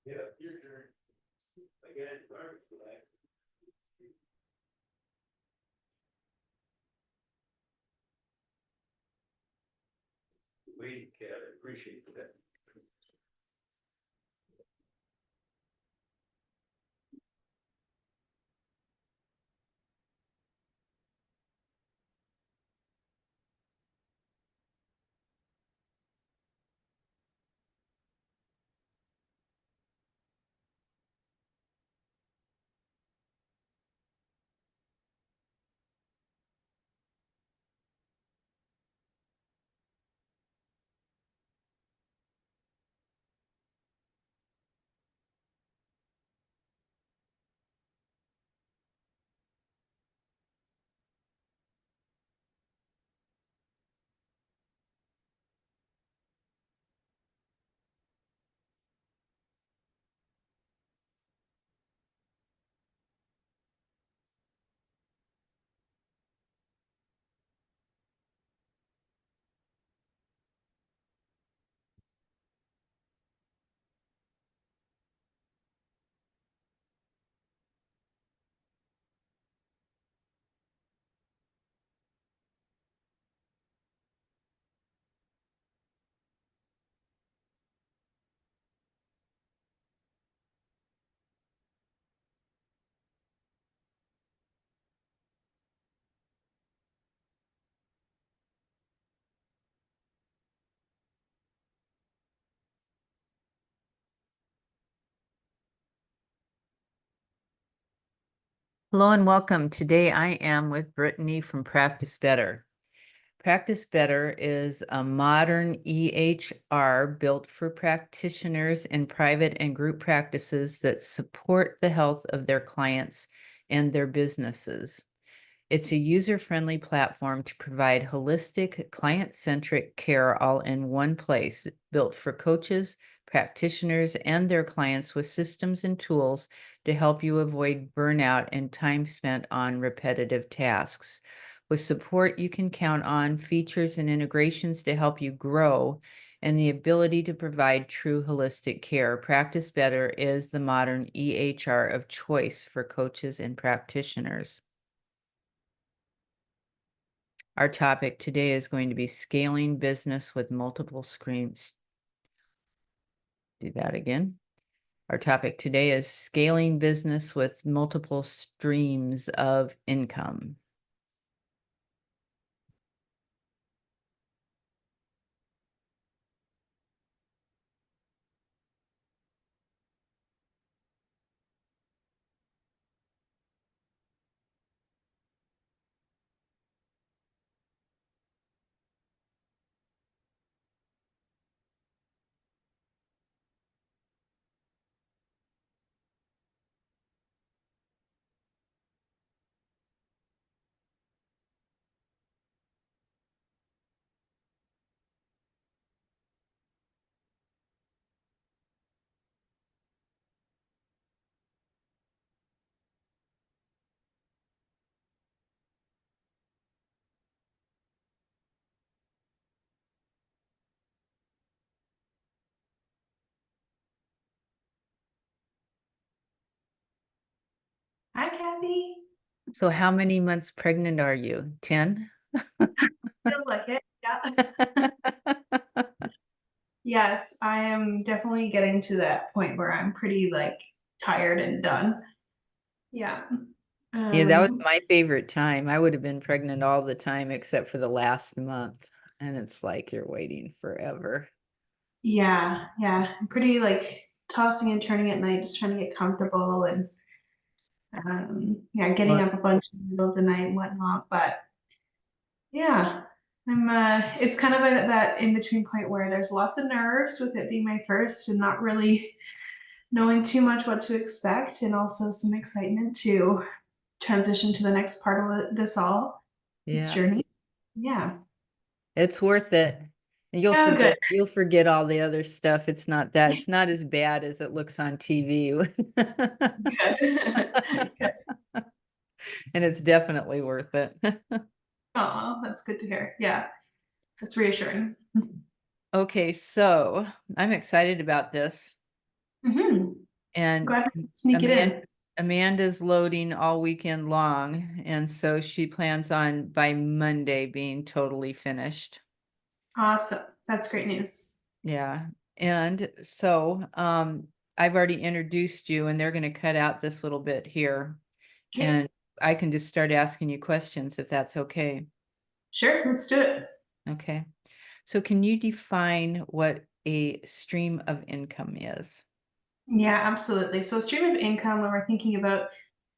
Yeah, your turn. Again, garbage collection. Waiting, Cat, I appreciate that. Hello and welcome. Today I am with Brittany from Practice Better. Practice Better is a modern EHR built for practitioners in private and group practices that support the health of their clients and their businesses. It's a user-friendly platform to provide holistic, client-centric care all in one place, built for coaches, practitioners, and their clients with systems and tools to help you avoid burnout and time spent on repetitive tasks. With support you can count on, features and integrations to help you grow, and the ability to provide true holistic care, Practice Better is the modern EHR of choice for coaches and practitioners. Our topic today is going to be scaling business with multiple streams. Do that again. Our topic today is scaling business with multiple streams of income. Hi, Cathy. So how many months pregnant are you? 10? Feels like it. Yeah. Yes, I am definitely getting to that point where I'm pretty tired and done. Yeah. Yeah, that was Um, my favorite time. I would have been pregnant all the time except for the last month. And it's like you're waiting forever. yeah. I'm pretty tossing and turning at night, just trying to get comfortable and yeah, getting Well, up a bunch in the middle of the night and whatnot. But yeah, I'm it's kind of that in between point where there's lots of nerves with it being my first and not really knowing too much what to expect, and also some excitement to transition to the next part of this yeah, journey. Yeah. it's worth it. Oh, good. You'll forget all the other stuff. It's not as bad as it looks on TV. Good. Good. And it's definitely worth it. Oh, that's good to hear. Yeah, that's reassuring. Okay, so I'm excited about this. Mhm. And Go ahead, sneak it in. Amanda's loading all weekend long, and so she plans on by Monday being totally finished. Awesome. That's great news. Yeah. And so I've already introduced you, and they're going to cut out this little bit here. Okay. And I can just start asking you questions if that's okay. Sure, let's do it. Okay. So can you define what a stream of income is? Yeah, absolutely. So stream of income, when we're thinking about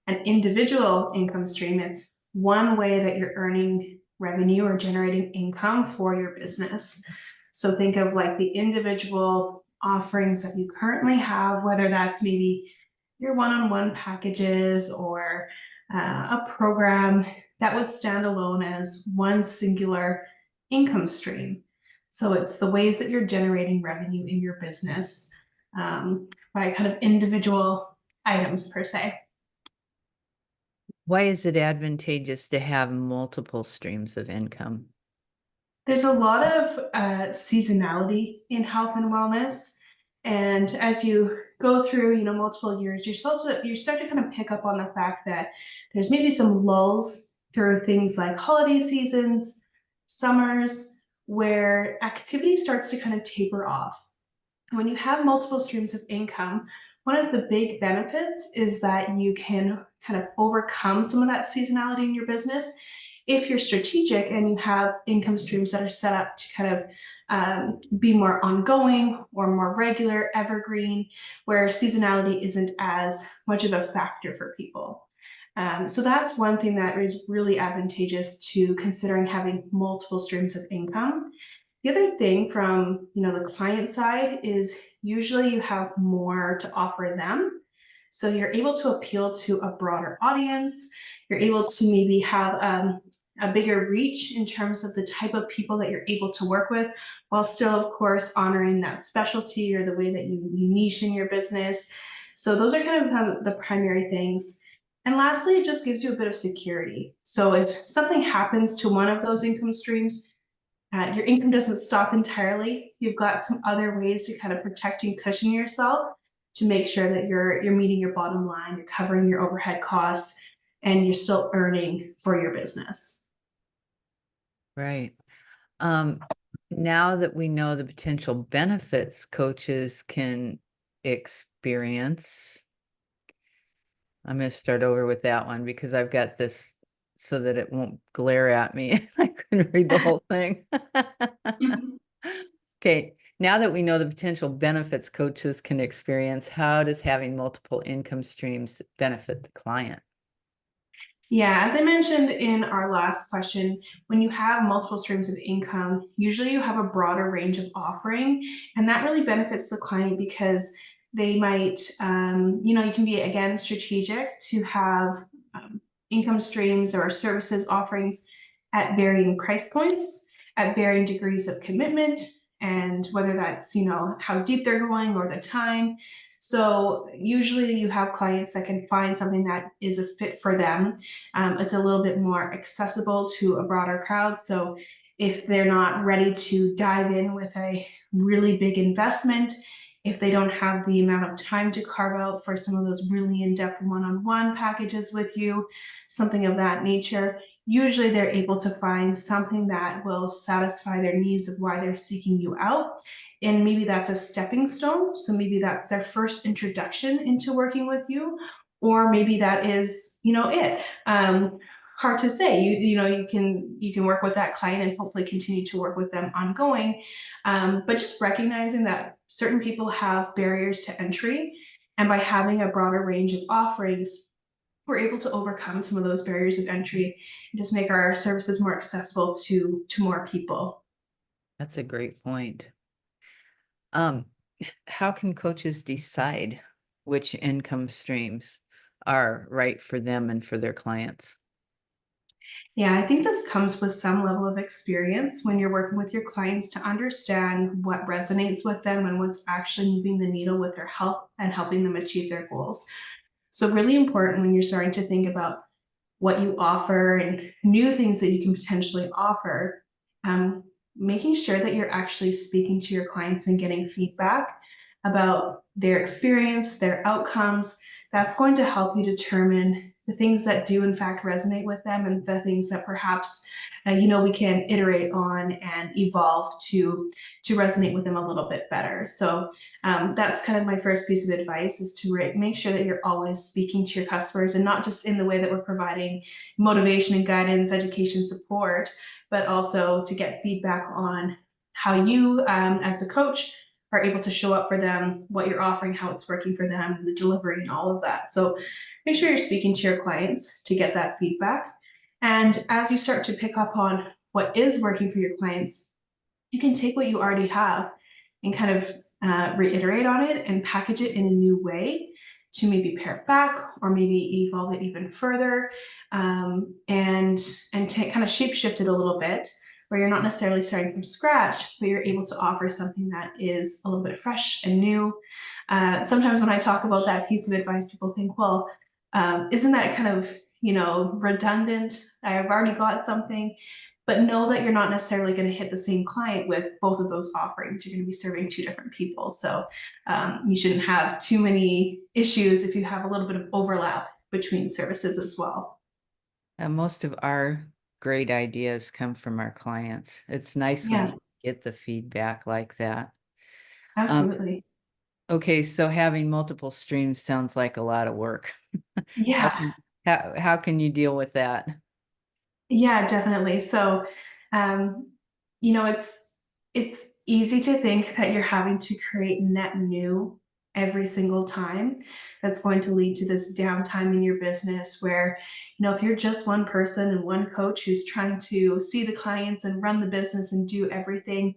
an individual income stream, it's one way that you're earning revenue or generating income for your business. So think of like the individual offerings that you currently have, whether that's maybe your one-on-one packages or a program that would stand alone as one singular income stream. So it's the ways that you're generating revenue in your business by kind of individual items per se. Why is it advantageous to have multiple streams of income? There's a lot of seasonality in health and wellness, and as you go through, multiple years, you start to kind of pick up on the fact that there's maybe some lulls through things like holiday seasons, summers, where activity starts to kind of taper off. When you have multiple streams of income, one of the big benefits is that you can kind of overcome some of that seasonality in your business if you're strategic and you have income streams that are set up to kind of be more ongoing or more regular, evergreen, where seasonality isn't as much of a factor for people. So that's one thing that is really advantageous to considering having multiple streams of income. The other thing from the client side is usually you have more to offer them. So you're able to appeal to a broader audience. You're able to maybe have a bigger reach in terms of the type of people that you're able to work with, while still, of course, honoring that specialty or the way that you niche in your business. So those are kind of the primary things. And lastly, it just gives you a bit of security. So if something happens to one of those income streams, your income doesn't stop entirely. You've got some other ways to kind of protect and cushion yourself to make sure that you're meeting your bottom line, you're covering your overhead costs, and you're still earning for your business. Right. Now that we know the potential benefits coaches can experience, I'm going to start over with that one because I've got this so that it won't glare at me. I couldn't read the whole thing. Okay. Now that we know the potential benefits coaches can experience, how does having multiple income streams benefit the client? Yeah, as I mentioned in our last question, when you have multiple streams of income, usually you have a broader range of offering, and that really benefits the client because they might, you can be again strategic to have income streams or services offerings at varying price points, at varying degrees of commitment, and whether that's how deep they're going or the time. So usually you have clients that can find something that is a fit for them. It's a little bit more accessible to a broader crowd. So if they're not ready to dive in with a really big investment, if they don't have the amount of time to carve out for some of those really in-depth one-on-one packages with you, something of that nature, usually they're able to find something that will satisfy their needs of why they're seeking you out. And maybe that's a stepping stone. So maybe that's their first introduction into working with you, or maybe that is, it. Hard to say. You can work with that client and hopefully continue to work with them ongoing. But just recognizing that certain people have barriers to entry, and by having a broader range of offerings, we're able to overcome some of those barriers of entry and just make our services more accessible to more people. That's a great point. How can coaches decide which income streams are right for them and for their clients? Yeah, I think this comes with some level of experience when you're working with your clients to understand what resonates with them and what's actually moving the needle with their health and helping them achieve their goals. So really important when you're starting to think about what you offer and new things that you can potentially offer, making sure that you're actually speaking to your clients and getting feedback about their experience, their outcomes. That's going to help you determine the things that do in fact resonate with them and the things that perhaps we can iterate on and evolve to resonate with them a little bit better. So that's kind of my first piece of advice, is to make sure that you're always speaking to your customers, and not just in the way that we're providing motivation and guidance, education, support, but also to get feedback on how you, as a coach, are able to show up for them, what you're offering, how it's working for them, the delivery, and all of that. So make sure you're speaking to your clients to get that feedback. And as you start to pick up on what is working for your clients, you can take what you already have and kind of reiterate on it and package it in a new way to maybe pare it back or maybe evolve it even further, and to kind of shape shift it a little bit, where you're not necessarily starting from scratch, but you're able to offer something that is a little bit fresh and new. Sometimes when I talk about that piece of advice, people think, well, isn't that kind of, redundant? I've already got something. But know that you're not necessarily going to hit the same client with both of those offerings. You're going to be serving two different people. So you shouldn't have too many issues if you have a little bit of overlap between services as well. Most of our great ideas come from our clients. It's nice when Yeah, you get the feedback like that. absolutely. Okay, so having multiple streams sounds like a lot of work. How Yeah. can, how can you deal with that? Yeah, definitely. So, um, it's easy to think that you're having to create net new every single time. That's going to lead to this downtime in your business where, if you're just one person and one coach who's trying to see the clients and run the business and do everything,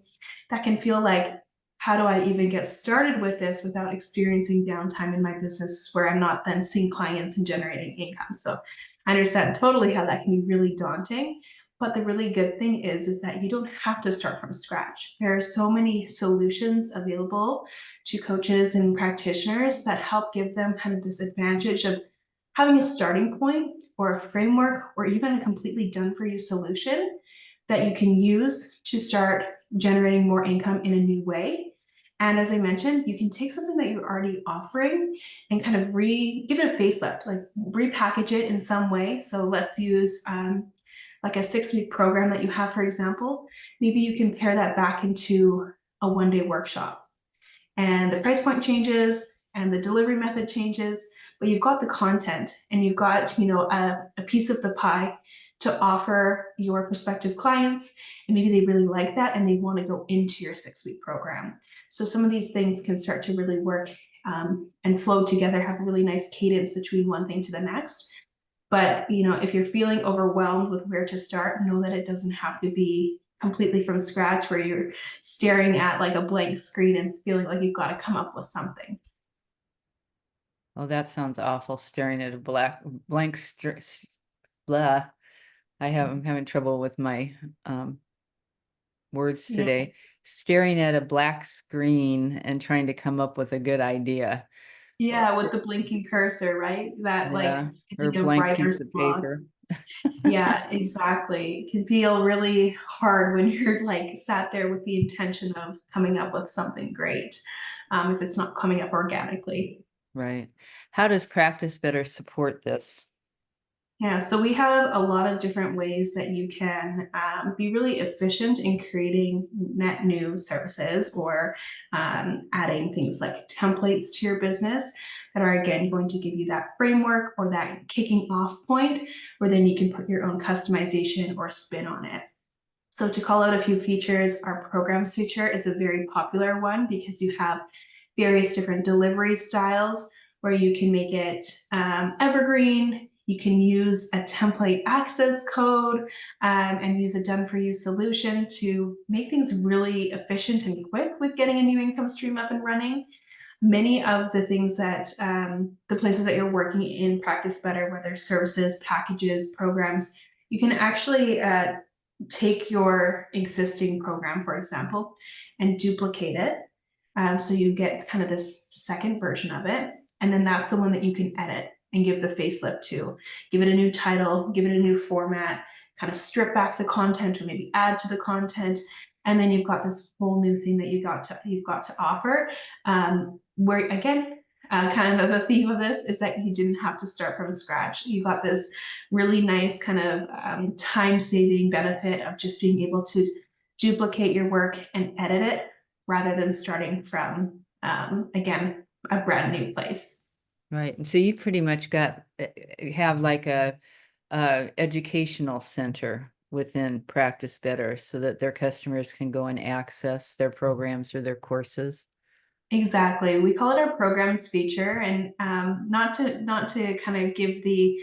that can feel like, how do I even get started with this without experiencing downtime in my business where I'm not then seeing clients and generating income? So I understand totally how that can be really daunting. But the really good thing is that you don't have to start from scratch. There are so many solutions available to coaches and practitioners that help give them kind of this advantage of having a starting point or a framework or even a completely done for you solution that you can use to start generating more income in a new way. And as I mentioned, you can take something that you're already offering and kind of give it a facelift, like repackage it in some way. So let's use like a 6-week program that you have, for example. Maybe you can pair that back into a 1-day workshop, and the price point changes and the delivery method changes, but you've got the content and you've got, a piece of the pie to offer your prospective clients, and maybe they really like that and they want to go into your 6-week program. So some of these things can start to really work and flow together, have a really nice cadence between one thing to the next. But if you're feeling overwhelmed with where to start, know that it doesn't have to be completely from scratch where you're staring at like a blank screen and feeling like you've got to come up with something. Oh, that sounds awful, staring at a blank blah. I'm having trouble with my words Yeah. today. Staring at a black screen and trying to come up with a good idea. Yeah, with Or- the blinking cursor, right? That like Yeah, or a feeling of blank writer's piece of block. paper. Yeah, exactly. It can feel really hard when you're like sat there with the intention of coming up with something great, if it's not coming up organically. Right. How does Practice Better support this? Yeah, so we have a lot of different ways that you can be really efficient in creating net new services, or adding things like templates to your business that are, again, going to give you that framework or that kicking off point where then you can put your own customization or spin on it. So to call out a few features, our programs feature is a very popular one because you have various different delivery styles where you can make it evergreen. You can use a template access code, and use a done for you solution to make things really efficient and quick with getting a new income stream up and running. Many of the things that the places that you're working in Practice Better, whether services, packages, programs, you can actually take your existing program, for example, and duplicate it. So you get kind of this second version of it. And then that's the one that you can edit and give the facelift to. Give it a new title, give it a new format, kind of strip back the content or maybe add to the content. And then you've got this whole new thing that you've got to offer. Where again, kind of the theme of this is that you didn't have to start from scratch. You got this really nice kind of time-saving benefit of just being able to duplicate your work and edit it rather than starting from, again, a brand new place. Right. And so you pretty much have like a educational center within Practice Better so that their customers can go and access their programs or their courses. Exactly. We call it our programs feature, and not to kind of give the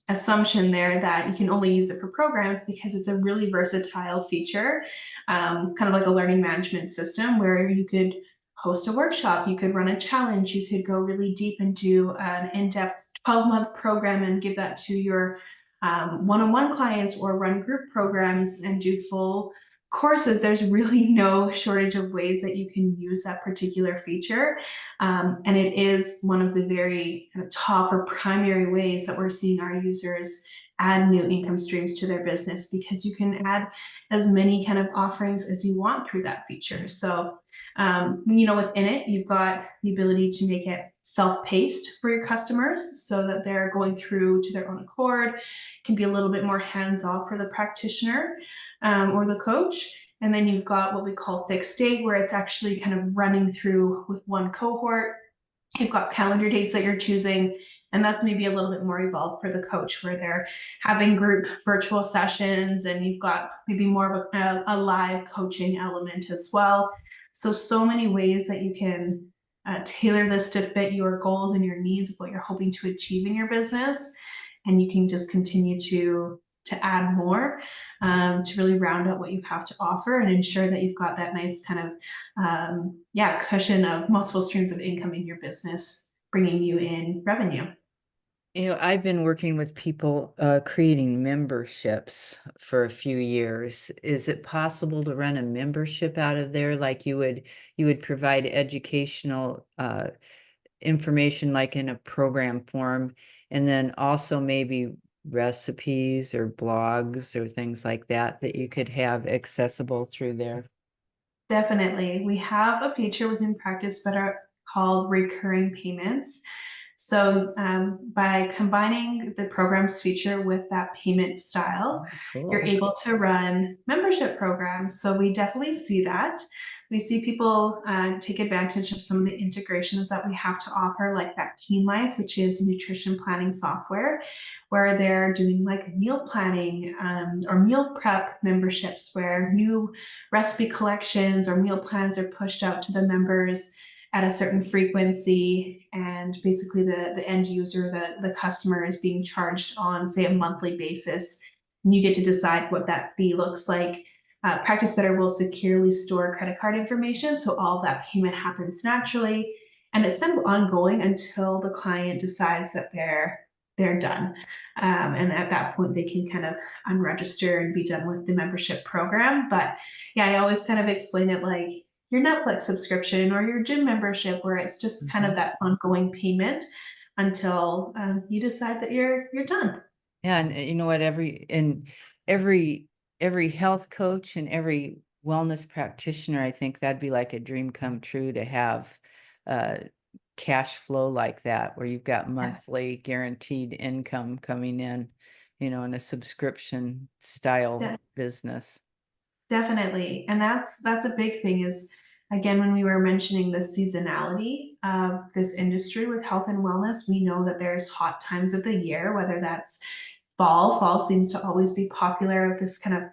assumption there that you can only use it for programs, because it's a really versatile feature, kind of like a learning management system where you could host a workshop, you could run a challenge, you could go really deep and do an in-depth 12-month program and give that to your one-on-one clients, or run group programs and do full courses. There's really no shortage of ways that you can use that particular feature. And it is one of the very kind of top or primary ways that we're seeing our users add new income streams to their business, because you can add as many kind of offerings as you want through that feature. So, within it, you've got the ability to make it self-paced for your customers so that they're going through to their own accord. It can be a little bit more hands-off for the practitioner or the coach. And then you've got what we call fixed date, where it's actually kind of running through with one cohort. You've got calendar dates that you're choosing, and that's maybe a little bit more evolved for the coach, where they're having group virtual sessions, and you've got maybe more of a live coaching element as well. So many ways that you can tailor this to fit your goals and your needs of what you're hoping to achieve in your business. And you can just continue to add more to really round out what you have to offer and ensure that you've got that nice kind of cushion of multiple streams of income in your business, bringing you in revenue. I've been working with people creating memberships for a few years. Is it possible to run a membership out of there, like you would provide educational information like in a program form, and then also maybe recipes or blogs or things like that you could have accessible through there? Definitely. We have a feature within Practice Better called recurring payments. So by combining the programs feature with that payment style, you're Cool. able to run membership programs. So we definitely see that. We see people take advantage of some of the integrations that we have to offer, like that Teen Life, which is nutrition planning software, where they're doing like meal planning or meal prep memberships, where new recipe collections or meal plans are pushed out to the members at a certain frequency, and basically the end user, the customer, is being charged on, say, a monthly basis, and you get to decide what that fee looks like. Practice Better will securely store credit card information, so all of that payment happens naturally, and it's kind of ongoing until the client decides that they're done. And at that point, they can kind of unregister and be done with the membership program. But yeah, I always kind of explain it like your Netflix subscription or your gym membership, where it's just kind of that ongoing payment until you decide that you're done. Yeah, and you know what? Every health coach and every wellness practitioner, I think that'd be like a dream come true to have cash flow like that, where you've got monthly guaranteed income coming in, in a subscription style business. Definitely. And that's a big thing, is again, when we were mentioning the seasonality of this industry with health and wellness, we know that there's hot times of the year, whether that's fall. Fall seems to always be popular, with this kind of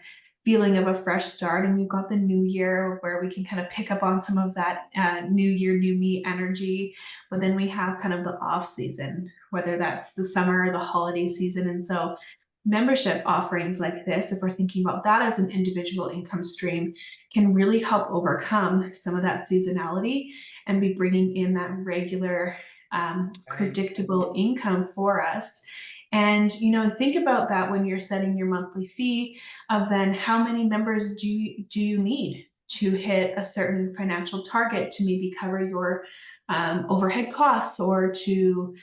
feeling of a fresh start. And we've got the new year, where we can kind of pick up on some of that new year, new me energy. But then we have kind of the off season, whether that's the summer or the holiday season. And so membership offerings like this, if we're thinking about that as an individual income stream, can really help overcome some of that seasonality and be bringing in that regular, predictable income for us. And think about that when you're setting your monthly fee, of then how many members do you need to hit a certain financial target to maybe cover your overhead costs, or to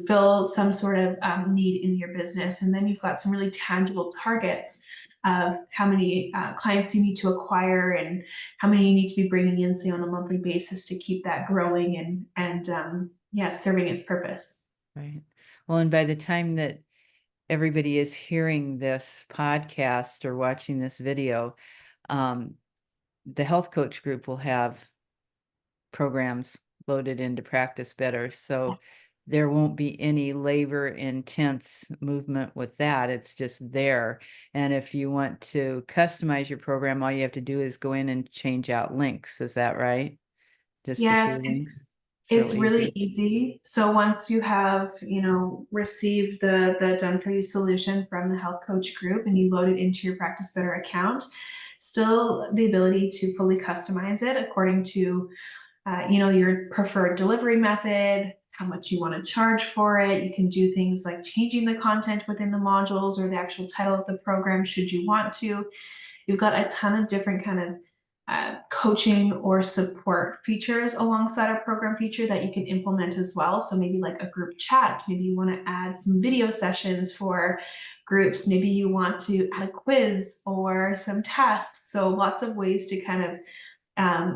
fill some sort of need in your business. And then you've got some really tangible targets of how many clients you need to acquire and how many you need to be bringing in, say, on a monthly basis to keep that growing and yeah, serving its purpose. Right. Well, and by the time that everybody is hearing this podcast or watching this video, the health coach group will have programs loaded into Practice Better. So there won't be any labor intense movement with that. It's just there. And if you want to customize your program, all you have to do is go in and change out links. Is that right? Just a Yeah, few links. it's real really easy. easy. So once you have, received the done for you solution from the health coach group and you load it into your Practice Better account, still the ability to fully customize it according to, your preferred delivery method, how much you want to charge for it. You can do things like changing the content within the modules or the actual title of the program should you want to. You've got a ton of different kind of coaching or support features alongside a program feature that you can implement as well. So maybe like a group chat, maybe you want to add some video sessions for groups, maybe you want to add a quiz or some tasks. So lots of ways to kind of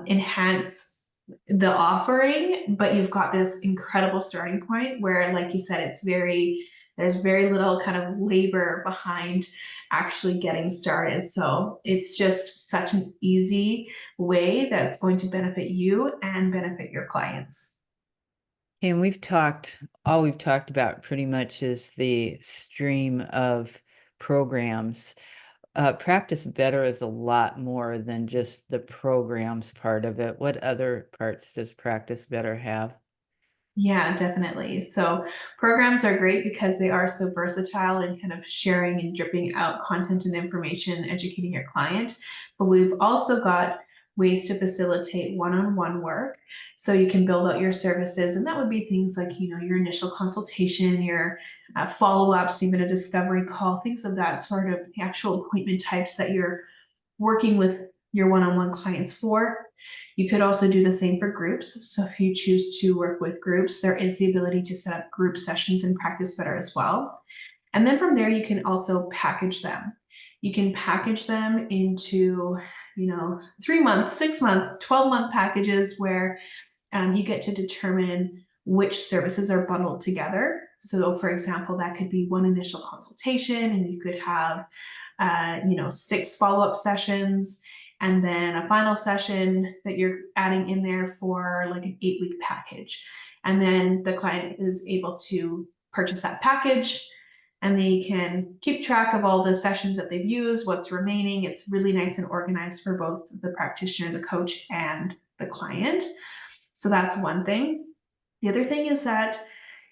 enhance the offering, but you've got this incredible starting point where, like you said, there's very little kind of labor behind actually getting started. So it's just such an easy way that's going to benefit you and benefit your clients. And all we've talked about pretty much is the stream of programs. Practice Better is a lot more than just the programs part of it. What other parts does Practice Better have? Yeah, definitely. So programs are great because they are so versatile and kind of sharing and dripping out content and information, educating your client. But we've also got ways to facilitate one-on-one work. So you can build out your services, and that would be things like, your initial consultation, your follow-ups, even a discovery call, things of that sort of the actual appointment types that you're working with your one-on-one clients for. You could also do the same for groups. So if you choose to work with groups, there is the ability to set up group sessions and Practice Better as well. And then from there, you can also package them. You can package them into, 3-month, 6-month, 12-month packages where you get to determine which services are bundled together. So for example, that could be one initial consultation and you could have 6 follow-up sessions, and then a final session that you're adding in there for like an 8-week package. And then the client is able to purchase that package and they can keep track of all the sessions that they've used, what's remaining. It's really nice and organized for both the practitioner, the coach, and the client. So that's one thing. The other thing is that,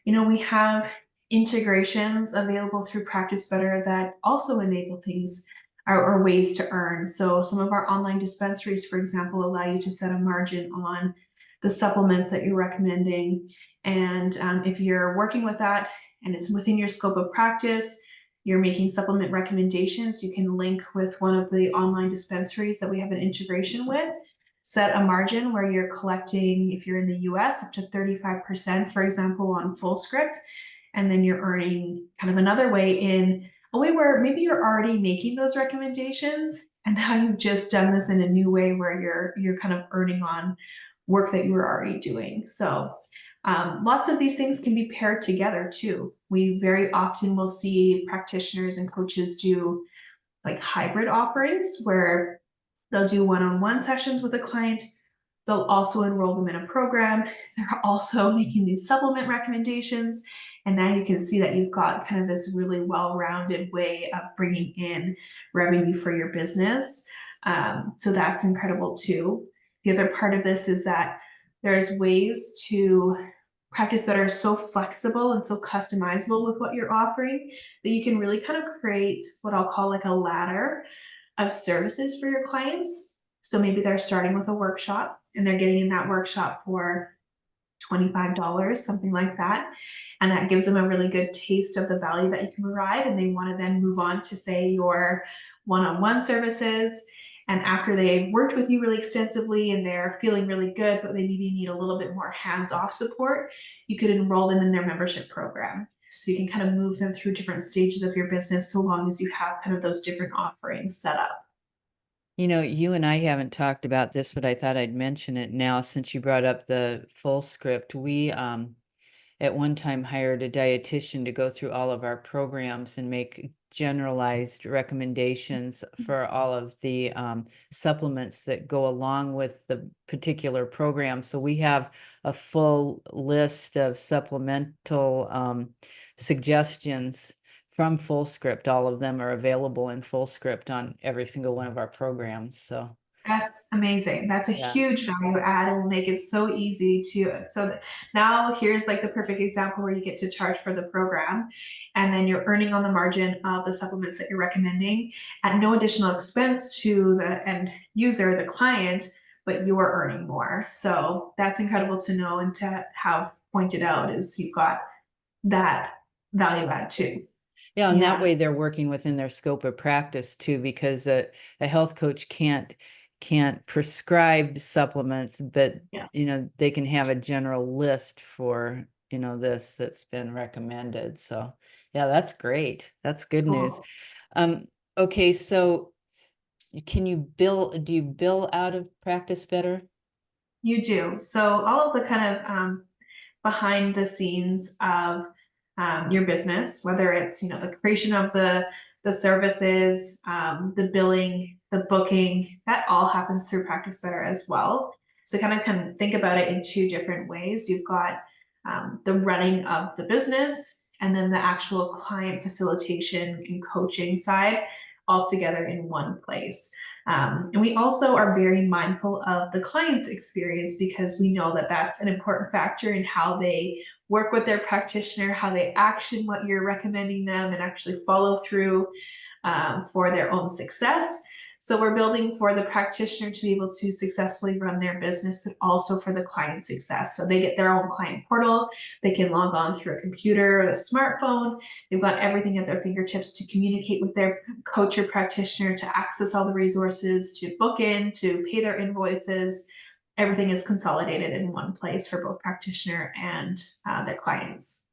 we have integrations available through Practice Better that also enable things or ways to earn. So some of our online dispensaries, for example, allow you to set a margin on the supplements that you're recommending. And if you're working with that and it's within your scope of practice, you're making supplement recommendations, you can link with one of the online dispensaries that we have an integration with, set a margin where you're collecting, if you're in the US, up to 35%, for example, on full script. And then you're earning kind of another way in a way where maybe you're already making those recommendations and now you've just done this in a new way where you're kind of earning on work that you were already doing. So lots of these things can be paired together too. We very often will see practitioners and coaches do like hybrid offerings where they'll do one-on-one sessions with a client. They'll also enroll them in a program. They're also making these supplement recommendations. And now you can see that you've got kind of this really well-rounded way of bringing in revenue for your business. So that's incredible too. The other part of this is that there's ways to Practice Better is so flexible and so customizable with what you're offering that you can really kind of create what I'll call like a ladder of services for your clients. So maybe they're starting with a workshop and they're getting in that workshop for $25, something like that. And that gives them a really good taste of the value that you can provide. And they want to then move on to, say, your one-on-one services. And after they've worked with you really extensively and they're feeling really good, but they maybe need a little bit more hands-off support, you could enroll them in their membership program. So you can kind of move them through different stages of your business so long as you have kind of those different offerings set up. You know, you and I haven't talked about this, but I thought I'd mention it now since you brought up the full script. We at one time hired a dietitian to go through all of our programs and make generalized recommendations for all of the supplements that go along with the particular program. So we have a full list of supplemental suggestions from FullScript. All of them are available in FullScript on every single one of our programs. So That's amazing. That's a yeah. huge value add and will make it so easy to, now here's like the perfect example where you get to charge for the program and then you're earning on the margin of the supplements that you're recommending at no additional expense to the end user, the client, but you're earning more. So that's incredible to know and to have pointed out is you've got that value add too. Yeah, and that Yeah. way they're working within their scope of practice too, because a health coach can't prescribe supplements, but Yes. you know, they can have a general list for, you know, this that's been recommended. So yeah, that's great. That's good news. Cool. Okay, so do you bill out of Practice Better? You do. So all of the kind of behind the scenes of your business, whether it's the creation of the services, the billing, the booking, that all happens through Practice Better as well. So kind of think about it in two different ways. You've got the running of the business and then the actual client facilitation and coaching side all together in one place. And we also are very mindful of the client's experience because we know that that's an important factor in how they work with their practitioner, how they action what you're recommending them, and actually follow through for their own success. So we're building for the practitioner to be able to successfully run their business, but also for the client success. So they get their own client portal. They can log on through a computer or a smartphone. They've got everything at their fingertips to communicate with their coach or practitioner, to access all the resources, to book in, to pay their invoices. Everything is consolidated in one place for both practitioner and their clients.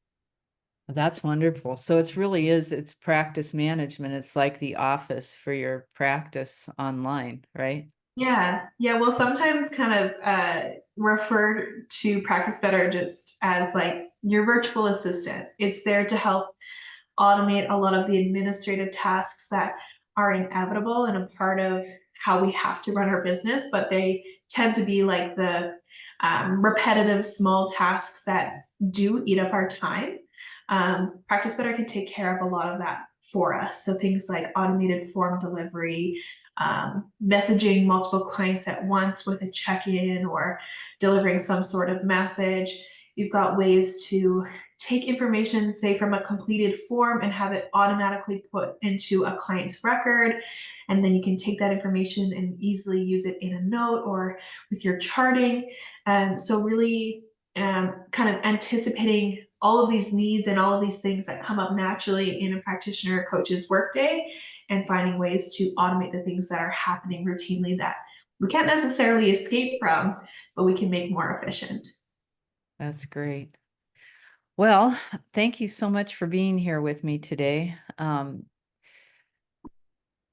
That's wonderful. So it's practice management. It's like the office for your practice online, right? Yeah. We'll sometimes kind of refer to Practice Better just as like your virtual assistant. It's there to help automate a lot of the administrative tasks that are inevitable and a part of how we have to run our business, but they tend to be like the repetitive small tasks that do eat up our time. Practice Better can take care of a lot of that for us. So things like automated form delivery, messaging multiple clients at once with a check-in or delivering some sort of message. You've got ways to take information, say from a completed form, and have it automatically put into a client's record. And then you can take that information and easily use it in a note or with your charting. And so really kind of anticipating all of these needs and all of these things that come up naturally in a practitioner or coach's workday, and finding ways to automate the things that are happening routinely that we can't necessarily escape from, but we can make more efficient. That's great. Well, thank you so much for being here with me today.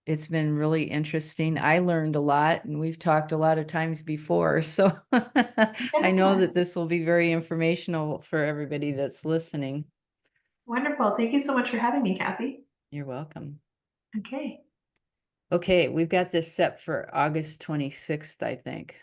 It's been really interesting. I learned a lot, and we've talked a lot of times before. So I know that this will be very informational for everybody that's listening. Wonderful. Thank you so much for having me, Cathy. You're welcome. Okay. Okay, we've got this set for August 26th, I think.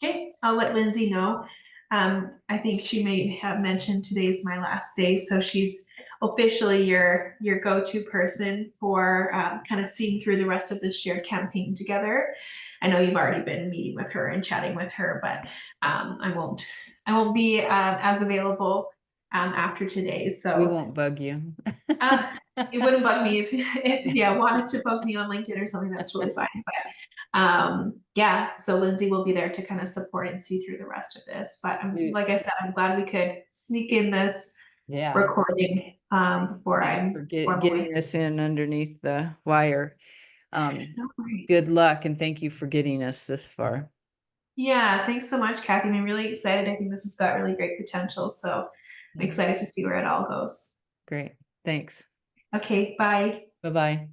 Okay, I'll let Lindsay know. I think she may have mentioned today's my last day, so she's officially your go-to person for kind of seeing through the rest of this shared campaign together. I know you've already been meeting with her and chatting with her, but I won't be as available after today. So we won't bug you. It wouldn't bug me if wanted to bug me on LinkedIn or something. That's really fine. But yeah, so Lindsay will be there to kind of support and see through the rest of this. But like I said, I'm glad we could sneak in this recording before Thanks I'm for formally. getting this in underneath the wire. No worries. Good luck and thank you for getting us this far. Yeah, thanks so much, Cathy. I'm really excited. I think this has got really great potential. So I'm excited to see where it all goes. Great. Thanks. Okay, bye. Bye-bye.